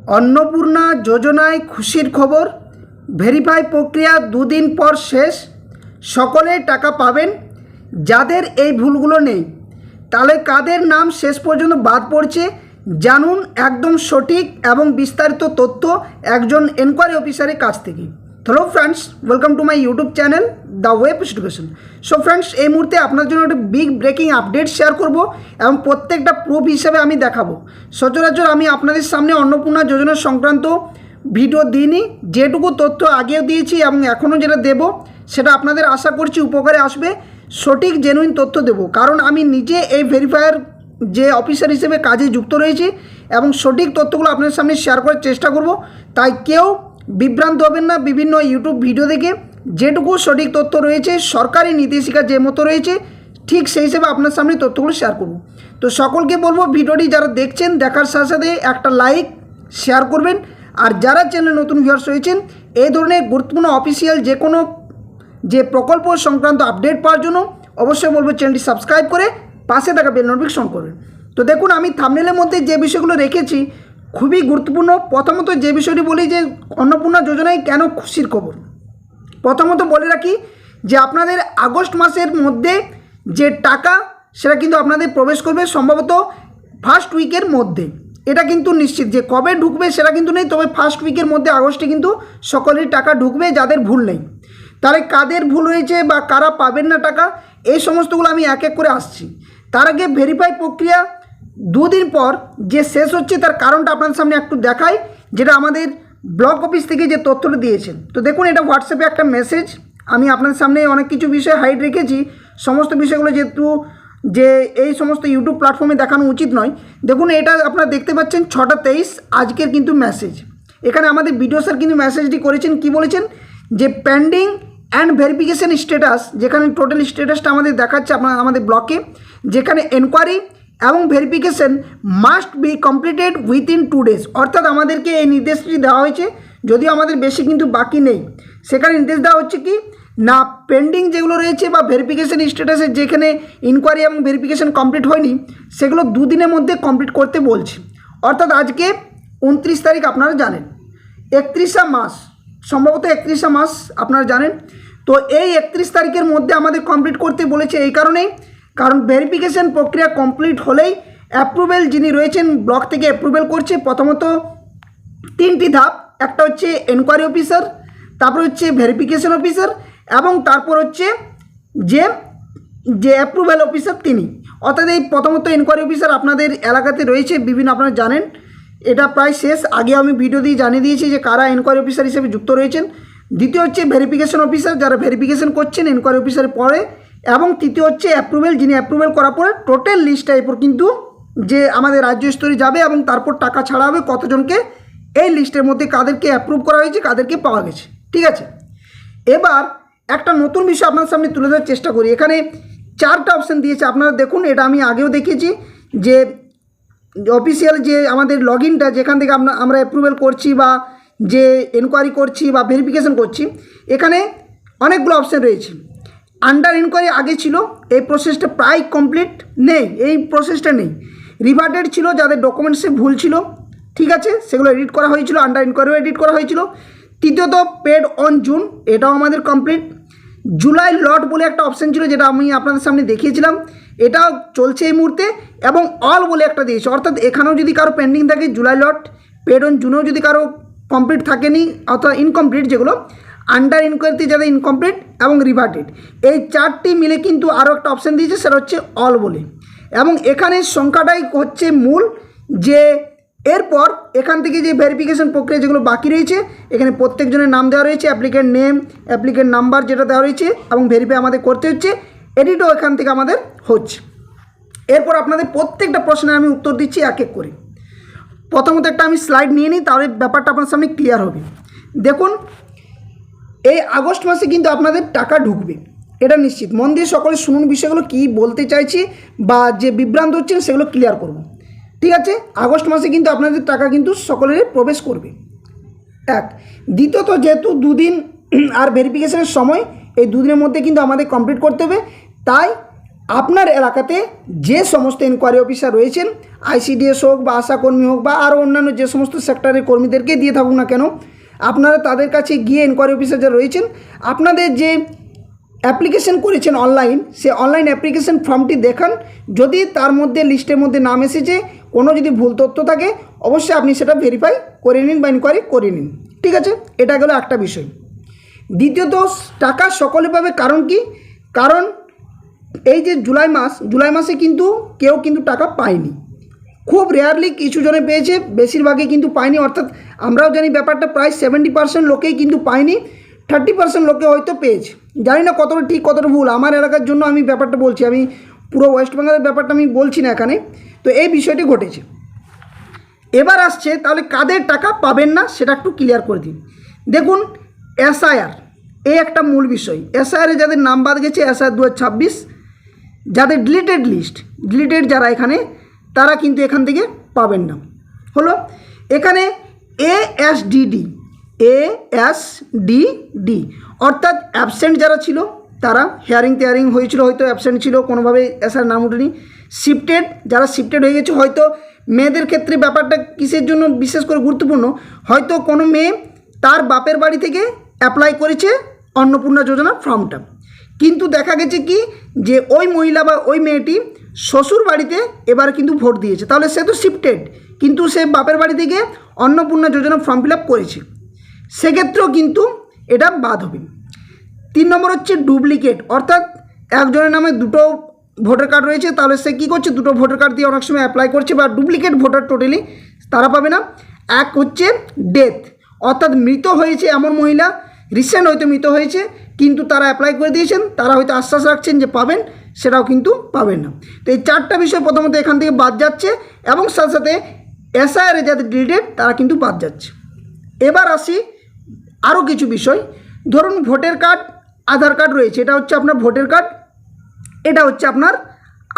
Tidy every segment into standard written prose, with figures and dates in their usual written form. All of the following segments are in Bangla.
अन्नपूर्णा योजनाय खुशिर खबर भेरिफाई प्रक्रिया दुदिन पर शेष सकले टाका पाबेन जादेर এই ভুলগুলো নেই তাহলে কাদের নাম শেষ পর্যন্ত বাদ পড়ছে জানুন একদম সঠিক এবং বিস্তারিত তথ্য একজন এনকোয়ারি অফিসারের কাছ থেকে। Hello friends, welcome to my YouTube channel the web education. So friends, এই মুহূর্তে আপনার জন্য একটা বিগ ব্রেকিং আপডেট শেয়ার করব এবং প্রত্যেকটা প্রুফ হিসেবে আমি দেখাবো। সচরাচর আমি আপনাদের সামনে অন্নপূর্ণা যোজনা সংক্রান্ত ভিডিও দিইনি, যেটুকু তথ্য আগেও দিয়েছি এবং এখনও যেটা দেব সেটা আপনাদের আশা করছি উপকারে আসবে। সঠিক জেনুইন তথ্য দেব, কারণ আমি নিজে এই ভেরিফায়ার যে অফিসার হিসেবে কাজে যুক্ত রয়েছি এবং সঠিক তথ্যগুলো আপনাদের সামনে শেয়ার করার চেষ্টা করব। তাই কেউ বিভ্রান্ত হবেন না বিভিন্ন ইউটিউব ভিডিও দেখে। যেটুকু সঠিক তথ্য রয়েছে সরকারি নির্দেশিকা যে মতো রয়েছে ঠিক সেই হিসেবে আপনার সামনে তথ্যগুলো শেয়ার করব। তো সকলকে বলবো ভিডিওটি যারা দেখছেন দেখার সাথে সাথে একটা লাইক শেয়ার করবেন, আর যারা চ্যানেলে নতুন ভিউয়ার্স রয়েছেন এই ধরনের গুরুত্বপূর্ণ অফিসিয়াল যে কোনো যে প্রকল্প সংক্রান্ত আপডেট পাওয়ার জন্য অবশ্যই বলবো চ্যানেলটি সাবস্ক্রাইব করে পাশে থাকা বেল নোটিফিকেশন করবেন। তো দেখুন, আমি থাম্বনেলের মধ্যে যে বিষয়গুলো রেখেছি খুবই গুরুত্বপূর্ণ। প্রথমত যে বিষয়টি বলি যে অন্নপূর্ণা যোজনায় কেন খুশির খবর। প্রথমত বলে রাখি যে আপনাদের আগস্ট মাসের মধ্যে যে টাকা সেটা কিন্তু আপনাদের প্রবেশ করবে সম্ভবত ফার্স্ট উইকের মধ্যে। এটা কিন্তু নিশ্চিত যে কবে ঢুকবে সেটা কিন্তু নেই, তবে ফার্স্ট উইকের মধ্যে আগস্টে কিন্তু সকলের টাকা ঢুকবে যাদের ভুল নেই। তাহলে কাদের ভুল হয়েছে বা কারা পাবেন না টাকা এই সমস্তগুলো আমি এক এক করে আসছি। তার আগে ভেরিফাই প্রক্রিয়া দুদিন পর যে শেষ হচ্ছে তার কারণটা আপনাদের সামনে একটু দেখাই, যেটা আমাদের ব্লক অফিস থেকে যে তথ্যটা দিয়েছেন। তো দেখুন, এটা হোয়াটসঅ্যাপে একটা মেসেজ। আমি আপনাদের সামনে অনেক কিছু বিষয় হাইড রেখেছি, সমস্ত বিষয়গুলো যেহেতু যে এই সমস্ত ইউটিউব প্ল্যাটফর্মে দেখানো উচিত নয়। দেখুন, এটা আপনারা দেখতে পাচ্ছেন 6:23 আজকের কিন্তু মেসেজ। এখানে আমাদের ভিডিও স্যার কিন্তু মেসেজটি করেছেন, কি বলেছেন যে পেন্ডিং অ্যান্ড ভেরিফিকেশান স্ট্যাটাস, যেখানে টোটাল স্ট্যাটাসটা আমাদের দেখাচ্ছে আপনার আমাদের ব্লকে, যেখানে এনকোয়ারি এবং verification must be completed within 2 days। অর্থাৎ আমাদেরকে এই নির্দেশটি দেওয়া হয়েছে, যদিও আমাদের বেশি কিন্তু বাকি নেই। সেখানে নির্দেশ দেওয়া হচ্ছে কি না, পেন্ডিং যেগুলো রয়েছে বা ভেরিফিকেশান স্ট্যাটাসের যেখানে ইনকোয়ারি এবং ভেরিফিকেশান কমপ্লিট হয়নি সেগুলো 2 দিনের মধ্যে কমপ্লিট করতে বলছে। অর্থাৎ আজকে 29 তারিখ, আপনারা জানেন 31 মাস, সম্ভবত 31 মাস আপনারা জানেন। তো এই 31 তারিখের মধ্যে আমাদের কমপ্লিট করতে বলেছে এই কারণেই, কারণ ভেরিফিকেশান প্রক্রিয়া কমপ্লিট হলেই অ্যাপ্রুভেল যিনি রয়েছেন ব্লক থেকে অ্যাপ্রুভেল করছে। প্রথমত 3টি ধাপ, একটা হচ্ছে এনকোয়ারি অফিসার, তারপর হচ্ছে ভেরিফিকেশান অফিসার এবং তারপর হচ্ছে যে অ্যাপ্রুভেল অফিসার তিনি। অর্থাৎ এই প্রথমত এনকোয়ারি অফিসার আপনাদের এলাকাতে রয়েছে বিভিন্ন, আপনারা জানেন এটা প্রায় শেষ। আগে আমি ভিডিও দিয়ে জানিয়ে দিয়েছি যে কারা এনকোয়ারি অফিসার হিসেবে যুক্ত রয়েছেন। দ্বিতীয় হচ্ছে ভেরিফিকেশান অফিসার, যারা ভেরিফিকেশান করছেন এনকোয়ারি অফিসারের পরে, এবং তৃতীয় হচ্ছে অ্যাপ্রুভেল, যিনি অ্যাপ্রুভেল করার পরে টোটাল লিস্টটা এরপর কিন্তু যে আমাদের রাজ্য স্তরে যাবে এবং তারপর টাকা ছাড়া হবে কতজনকে, এই লিস্টের মধ্যে কাদেরকে অ্যাপ্রুভ করা হয়েছে কাদেরকে পাওয়া গেছে। ঠিক আছে, এবার একটা নতুন বিষয় আপনার সামনে তুলে ধরার চেষ্টা করি। এখানে 4টা অপশান দিয়েছে, আপনারা দেখুন। এটা আমি আগেও দেখিয়েছি যে অফিসিয়াল যে আমাদের লগ ইনটা, যেখান থেকে আমরা অ্যাপ্রুভেল করছি বা যে এনকোয়ারি করছি বা ভেরিফিকেশান করছি, এখানে অনেকগুলো অপশান রয়েছে। আন্ডার এনকোয়ারি আগে ছিল, এই প্রসেসটা প্রায় কমপ্লিট নেই, এই প্রসেসটা নেই। রিভার্টেড ছিল, যাদের ডকুমেন্টসে ভুল ছিল, ঠিক আছে, সেগুলো এডিট করা হয়েছিল, আন্ডার এনকোয়ারিও এডিট করা হয়েছিল। তৃতীয়ত পেড অন জুন, এটাও আমাদের কমপ্লিট। জুলাই লট বলে একটা অপশান ছিল, যেটা আমি আপনাদের সামনে দেখিয়েছিলাম, এটাও চলছে এই মুহূর্তে। এবং অল বলে একটা দিয়েছে, অর্থাৎ এখানেও যদি কারো পেন্ডিং থাকে জুলাই লট, পেড অন জুনেও যদি কারো কমপ্লিট থাকেনি অর্থাৎ ইনকমপ্লিট, যেগুলো আন্ডার ইনকোয়ারিতে যাদের ইনকমপ্লিট এবং রিভার্টেড, এই 4টি মিলে কিন্তু আরও একটা অপশান দিয়েছে, সেটা হচ্ছে অল বলে। এবং এখানে সংখ্যাটাই হচ্ছে মূল, যে এরপর এখান থেকে যে ভেরিফিকেশান প্রক্রিয়া যেগুলো বাকি রয়েছে এখানে প্রত্যেকজনের নাম দেওয়া রয়েছে, অ্যাপ্লিকেন্ট নেম, অ্যাপ্লিকেন্ট নাম্বার যেটা দেওয়া রয়েছে, এবং ভেরিফাই আমাদের করতে হচ্ছে, এডিটও এখান থেকে আমাদের হচ্ছে। এরপর আপনাদের প্রত্যেকটা প্রশ্নের আমি উত্তর দিচ্ছি এক এক করে। প্রথমত একটা আমি স্লাইড নিয়ে নিই, তাহলে ব্যাপারটা আপনার সামনে ক্লিয়ার হবে। দেখুন, এই আগস্ট মাসে কিন্তু আপনাদের টাকা ঢুকবে, এটা নিশ্চিত। মন দিয়ে সকলে শুনুন বিষয়গুলো কী বলতে চাইছি বা যে বিভ্রান্ত হচ্ছেন সেগুলো ক্লিয়ার করব। ঠিক আছে, আগস্ট মাসে কিন্তু আপনাদের টাকা কিন্তু সকলেরই প্রবেশ করবে। এক, দ্বিতীয়ত যেহেতু 2 দিন আর ভেরিফিকেশানের সময়, এই 2 দিনের মধ্যে কিন্তু আমাদের কমপ্লিট করতে হবে, তাই আপনার এলাকাতে যে সমস্ত ইনকোয়ারি অফিসার রয়েছেন, আইসিডিএস হোক বা আশাকর্মী হোক বা আরও অন্যান্য যে সমস্ত সেক্টরের কর্মীদেরকে দিয়ে থাকুক না কেন, আপনারা তাদের কাছে গিয়ে ইনকোয়ারি অফিসার যারা রয়েছেন, আপনাদের যে অ্যাপ্লিকেশন করেছেন অনলাইন, সে অনলাইন অ্যাপ্লিকেশন ফর্মটি দেখান। যদি তার মধ্যে লিস্টের মধ্যে নাম এসেছে, কোনো যদি ভুল তথ্য থাকে, অবশ্যই আপনি সেটা ভেরিফাই করে নিন বা ইনকোয়ারি করে নিন। ঠিক আছে, এটা গেল একটা বিষয়। দ্বিতীয়ত, টাকা সকলে পাবে, কারণ কি? কারণ এই যে জুলাই মাসে কিন্তু কেউ কিন্তু টাকা পায়নি। খুব রেয়ারলি কিছু জনে পেয়েছে, বেশিরভাগই কিন্তু পায়নি। অর্থাৎ আমরাও জানি ব্যাপারটা প্রায় 70% লোকেই কিন্তু পায়নি, 30% লোকে হয়তো পেয়েছে। জানি না কতটা ঠিক কতটা ভুল, আমার এলাকার জন্য আমি ব্যাপারটা বলছি, আমি পুরো ওয়েস্ট বেঙ্গলের ব্যাপারটা আমি বলছি না এখানে। তো এই বিষয়টি ঘটেছে। এবার আসছে তাহলে কাদের টাকা পাবেন না সেটা একটু ক্লিয়ার করে দিন। দেখুন, এসআইআর এই একটা মূল বিষয়। এসআইআরে যাদের নাম বাদ গেছে, এসআইআর 2026, যাদের ডিলিটেড যারা এখানে, তারা কিন্তু এখান থেকে পাবেন না। হলো এখানে এএসডিডি অর্থাৎ অ্যাবসেন্ট যারা ছিল, তারা হেয়ারিং হয়েছিল, হয়তো অ্যাবসেন্ট ছিল, কোনোভাবে এসআর নাম উঠেনি। যারা শিফটেড হয়ে গেছে, হয়তো মেয়েদের ক্ষেত্রে ব্যাপারটা কিসের জন্য বিশেষ করে গুরুত্বপূর্ণ, হয়তো কোনো মেয়ে তার বাপের বাড়ি থেকে অ্যাপ্লাই করেছে অন্নপূর্ণা যোজনা ফর্মটা, কিন্তু দেখা গেছে কি যে ওই মহিলা বা ওই মেয়েটি শ্বশুর বাড়িতে এবার কিন্তু ভোট দিয়েছে, তাহলে সে তো শিফটেড, কিন্তু সে বাপের বাড়ি থেকে অন্নপূর্ণা যোজনা ফর্ম ফিল আপ করেছে, সেক্ষেত্রেও কিন্তু এটা বাদ হবে। 3 নম্বর হচ্ছে ডুপ্লিকেট, অর্থাৎ একজনের নামে দুটো ভোটার কার্ড রয়েছে, তাহলে সে কী করছে, দুটো ভোটার কার্ড দিয়ে অনেক সময় অ্যাপ্লাই করছে, বা ডুপ্লিকেট ভোটার টোটালি তারা পাবে না। এক হচ্ছে ডেথ, অর্থাৎ মৃত হয়েছে এমন মহিলা, রিসেন্ট হয়তো মৃত হয়েছে, কিন্তু তারা অ্যাপ্লাই করে দিয়েছেন, তারা হয়তো আশ্বাস রাখছেন যে পাবেন, সেটাও কিন্তু পাবেন না। তো এই 4টা বিষয় প্রথমত এখান থেকে বাদ যাচ্ছে, এবং সাথে সাথে এসআইআরে যাদের ডিলিটেড তারা কিন্তু বাদ যাচ্ছে। এবার আসি আরও কিছু বিষয়। ধরুন ভোটার কার্ড, আধার কার্ড রয়েছে, এটা হচ্ছে আপনার ভোটার কার্ড, এটা হচ্ছে আপনার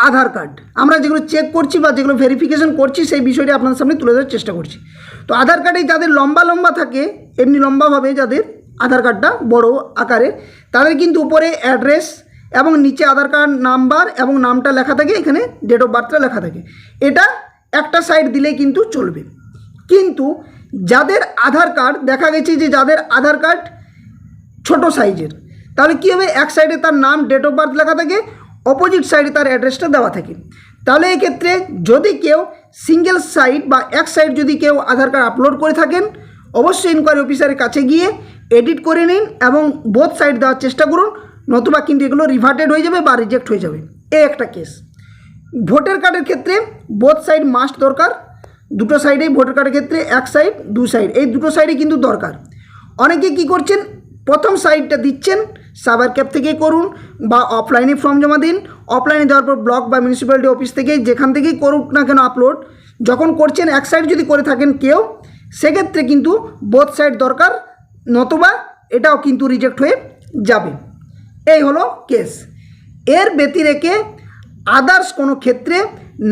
আধার কার্ড। আমরা যেগুলো চেক করছি বা যেগুলো ভেরিফিকেশন করছি, সেই বিষয়টি আপনার সামনে তুলে ধরার চেষ্টা করছি। তো আধার কার্ডে যাদের লম্বা থাকে, এমনি লম্বাভাবে যাদের আধার কার্ডটা বড় আকারে, তাদের কিন্তু উপরে অ্যাড্রেস এবং নিচে আধার কার্ড নাম্বার এবং নামটা লেখা থাকে, এখানে ডেট অফ বার্থটা লেখা থাকে। এটা একটা সাইড দিলেই কিন্তু চলবে। কিন্তু যাদের আধার কার্ড দেখা গেছে যে যাদের আধার কার্ড ছোট সাইজের, তাহলে কী হবে, এক সাইডে তার নাম ডেট অফ বার্থ লেখা থাকে, অপোজিট সাইডে তার অ্যাড্রেসটা দেওয়া থাকে। তাহলে এক্ষেত্রে যদি কেউ সিঙ্গেল সাইড বা এক সাইড যদি কেউ আধার কার্ড আপলোড করে থাকেন, অবশ্যই ইনকোয়ারি অফিসারের কাছে গিয়ে এডিট করে নিন এবং বোথ সাইড দেওয়ার চেষ্টা করুন, নতুবা কিন্তু এগুলো রিভার্টেড হয়ে যাবে বা রিজেক্ট হয়ে যাবে। এই একটা কেস। ভোটার কার্ডের ক্ষেত্রে বোথ সাইড মাস্ট দরকার, দুটো সাইডেই ভোটার কার্ডের ক্ষেত্রে এক সাইড দু সাইড, এই দুটো সাইডে কিন্তু দরকার। অনেকে কি করছেন, প্রথম সাইডটা দিচ্ছেন সাইবার ক্যাফ থেকে করুন বা অফলাইনে ফর্ম জমা দিন, অফলাইনে দেওয়ার পর ব্লক বা মিউনিসিপ্যালিটি অফিস থেকে যেখান থেকেই করুক না কেন আপলোড, যখন করছেন এক সাইড যদি করে থাকেন কেউ, সেক্ষেত্রে কিন্তু বোথ সাইড দরকার, নতুবা এটাও কিন্তু রিজেক্ট হয়ে যাবে। এই হলো কেস। এর ব্যতিরেকে আদার্স কোনো ক্ষেত্রে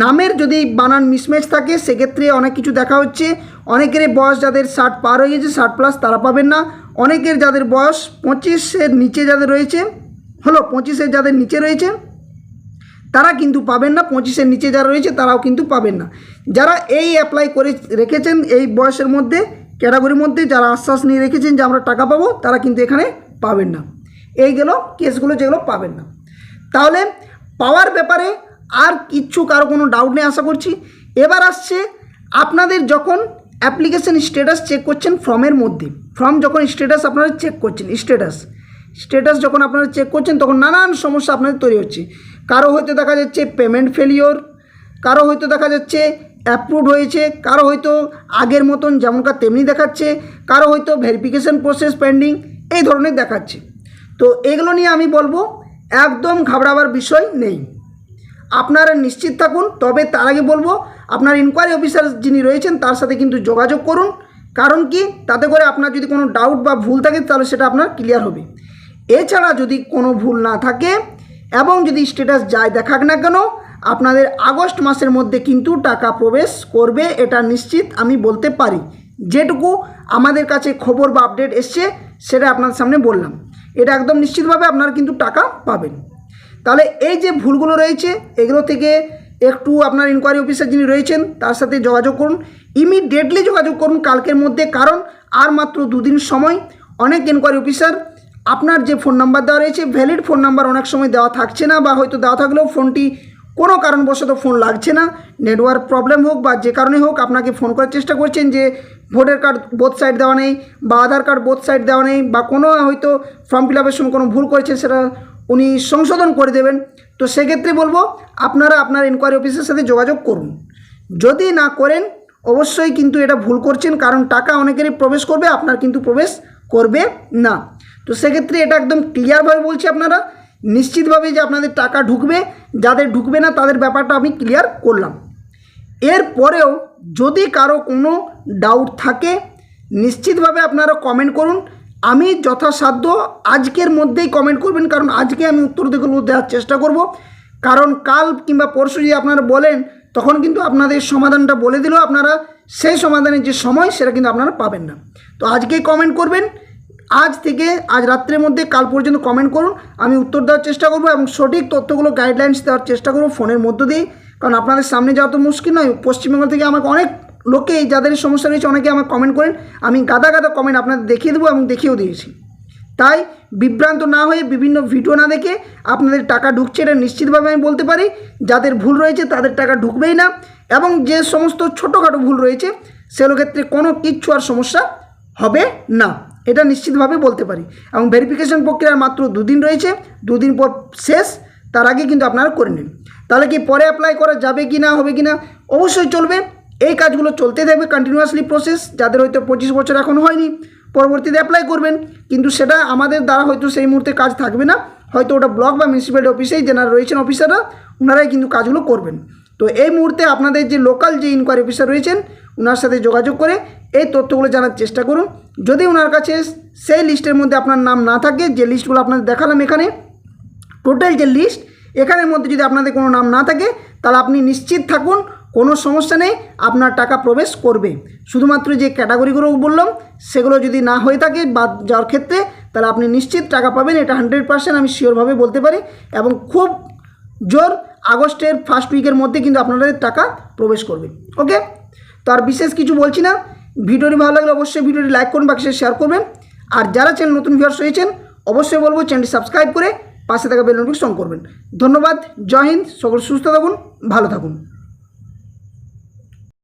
নামের যদি বানান মিসম্যাচ থাকে, সেক্ষেত্রে অনেক কিছু দেখা হচ্ছে। অনেকের বয়স যাদের 60 পার হয়ে গেছে, 60+ তারা পাবেন না। অনেকের যাদের বয়স 25-এর নিচে যাদের রয়েছে, 25-এর যাদের নিচে রয়েছে তারা কিন্তু পাবেন না, 25-এর নিচে যারা রয়েছে তারাও কিন্তু পাবেন না। যারা এই অ্যাপ্লাই করে রেখেছেন এই বয়সের মধ্যে ক্যাটাগরির মধ্যে, যারা আশ্বাস নিয়ে রেখেছেন যে আমরা টাকা পাবো, তারা কিন্তু এখানে পাবেন না। এই গেল কেসগুলো যেগুলো পাবেন না। তাহলে পাওয়ার ব্যাপারে আর কিচ্ছু কারো কোনো ডাউট নেই আশা করছি। এবার আসছে আপনাদের যখন অ্যাপ্লিকেশন স্ট্যাটাস চেক করছেন ফর্মের মধ্যে, ফর্ম যখন স্ট্যাটাস আপনারা চেক করছেন, স্ট্যাটাস যখন আপনারা চেক করছেন, তখন নানান সমস্যা আপনাদের তৈরি হচ্ছে। কারো হয়তো দেখা যাচ্ছে পেমেন্ট ফেলিওর, কারো হয়তো দেখা যাচ্ছে অ্যাপ্রুভ হয়েছে, কারো হয়তো আগের মতন যেমনকার তেমনি দেখাচ্ছে, কারো হয়তো ভেরিফিকেশন প্রসেস পেন্ডিং, এই ধরনের দেখাচ্ছে। তো এগুলো নিয়ে আমি বলবো একদম ঘাবড়াবার বিষয় নেই, আপনারা নিশ্চিত থাকুন। তবে তার আগে বলবো আপনার ইনকোয়ারি অফিসার যিনি রয়েছেন তার সাথে কিন্তু যোগাযোগ করুন, কারণ কি তাতে করে আপনার যদি কোনো ডাউট বা ভুল থাকে তাহলে সেটা আপনার ক্লিয়ার হবে। এছাড়া যদি কোনো ভুল না থাকে এবং যদি স্ট্যাটাস যায় দেখাক না কেন, আপনাদের আগস্ট মাসের মধ্যে কিন্তু টাকা প্রবেশ করবে, এটা নিশ্চিত আমি বলতে পারি। যেটুকু আমাদের কাছে খবর বা আপডেট এসছে সেটা আপনাদের সামনে বললাম, এটা একদম নিশ্চিতভাবে আপনারা কিন্তু টাকা পাবেন। তাহলে এই যে ভুলগুলো রয়েছে এগুলো থেকে একটু আপনার ইনকোয়ারি অফিসার যিনি রয়েছেন তার সাথে যোগাযোগ করুন, ইমিডিয়েটলি যোগাযোগ করুন কালকের মধ্যে, কারণ আর মাত্র 2 দিন সময়। অনেক ইনকোয়ারি অফিসার আপনার যে ফোন নাম্বার দেওয়া রয়েছে ভ্যালিড ফোন নাম্বার অনেক সময় দেওয়া থাকছে না, বা হয়তো দেওয়া থাকলেও ফোনটি কোনো কারণবশত ফোন লাগছে না, নেটওয়ার্ক প্রবলেম হোক বা যে কারণে হোক আপনাকে ফোন করার চেষ্টা করছেন যে ভোটার কার্ড বোথ সাইড দেওয়া নেই বা আধার কার্ড বোথ সাইড দেওয়া নেই বা কোনো হয়তো ফর্ম ফিল আপের সময় কোনো ভুল করেছে সেটা উনি সংশোধন করে দেবেন। তো সেক্ষেত্রে বলবো আপনারা আপনার ইনকোয়ারি অফিসের সাথে যোগাযোগ করুন। যদি না করেন অবশ্যই কিন্তু এটা ভুল করছেন, কারণ টাকা অনেকেরই প্রবেশ করবে, আপনার কিন্তু প্রবেশ করবে না। তো সেক্ষেত্রে এটা একদম ক্লিয়ারভাবে বলছি, আপনারা নিশ্চিতভাবে যে আপনাদের টাকা ঢুকবে, যাদের ঢুকবে না তাদের ব্যাপারটা আমি ক্লিয়ার করলাম। এরপরেও যদি কারো কোনো ডাউট থাকে নিশ্চিতভাবে আপনারা কমেন্ট করুন, আমি যথাসাধ্য আজকের মধ্যেই কমেন্ট করবেন, কারণ আজকে আমি উত্তর দেওয়ার চেষ্টা করব, কারণ কাল কিংবা পরশু যদি আপনারা বলেন তখন কিন্তু আপনাদের সমাধানটা বলে দিলেও আপনারা সেই সমাধানের যে সময় সেটা কিন্তু আপনারা পাবেন না। তো আজকেই কমেন্ট করবেন, আজ থেকে আজ রাত্রের মধ্যে কাল পর্যন্ত কমেন্ট করুন, আমি উত্তর দেওয়ার চেষ্টা করব এবং সঠিক তথ্যগুলো গাইডলাইন্স দেওয়ার চেষ্টা করব ফোনের মধ্য দিয়ে, কারণ আপনাদের সামনে যাওয়া তো মুশকিল নয়। পশ্চিমবঙ্গ থেকে আমাকে অনেক লোকে যাদের সমস্যা রয়েছে অনেকে আমাকে কমেন্ট করেন, আমি গাদা কমেন্ট আপনাদের দেখিয়ে দেবো এবং দেখিয়েও দিয়েছি। তাই বিভ্রান্ত না হয়ে বিভিন্ন ভিডিও না দেখে আপনাদের টাকা ঢুকছে এটা নিশ্চিতভাবে আমি বলতে পারি। যাদের ভুল রয়েছে তাদের টাকা ঢুকবেই না, এবং যে সমস্ত ছোটোখাটো ভুল রয়েছে সেগুলোর ক্ষেত্রে কোনো কিচ্ছু আর সমস্যা হবে না, এটা নিশ্চিতভাবে বলতে পারি। এবং ভেরিফিকেশন প্রক্রিয়ার মাত্র 2 দিন রয়েছে, 2 দিন পর শেষ, তার আগে কিন্তু আপনারা করে নিন। তাহলে কি পরে অ্যাপ্লাই করা যাবে কি না, হবে কি না? অবশ্যই চলবে, এই কাজগুলো চলতে থাকবে কন্টিনিউয়াসলি প্রসেস। যাদের হয়তো 25 বছর এখন হয়নি পরবর্তীতে অ্যাপ্লাই করবেন, কিন্তু সেটা আমাদের দ্বারা হয়তো সেই মুহূর্তে কাজ থাকবে না, হয়তো ওটা ব্লক বা মিউনিসিপ্যালিটি অফিসেই যারা রয়েছেন অফিসাররা ওনারাই কিন্তু কাজগুলো করবেন। তো এই মুহূর্তে আপনাদের যে লোকাল যে ইনকোয়ারি অফিসার রয়েছেন ওনার সাথে যোগাযোগ করে এই তথ্যগুলো জানার চেষ্টা করুন। যদি ওনার কাছে সেই লিস্টের মধ্যে আপনার নাম না থাকে, যে লিস্টগুলো আপনাদের দেখালাম এখানে টোটাল যে লিস্ট, এখানের মধ্যে যদি আপনাদের কোনো নাম না থাকে তাহলে আপনি নিশ্চিত থাকুন কোনো সমস্যা নেই, আপনার টাকা প্রবেশ করবে। শুধুমাত্র যে ক্যাটাগরিগুলো বললাম সেগুলো যদি না হয়ে থাকে বা যাওয়ার ক্ষেত্রে তাহলে আপনি নিশ্চিত টাকা পাবেন, এটা 100% আমি শিওরভাবে বলতে পারি। এবং খুব জোর আগস্টের ফার্স্ট উইকের মধ্যে কিন্তু আপনাদের টাকা প্রবেশ করবে। ওকে, তো আর বিশেষ কিছু বলছি না। ভিডিওটি ভালো লাগলে অবশ্যই ভিডিওটি লাইক করুন, বাকি শেয়ার করবেন। আর যারা চ্যানেল নতুন ভিউয়ার্স হয়েছেন অবশ্যই বলবো চ্যানেলটি সাবস্ক্রাইব করে পাশে থাকা বেল নোটিফিকেশন অন করবেন। ধন্যবাদ, জয় হিন্দ, সকল সুস্থ থাকুন, ভালো থাকুন।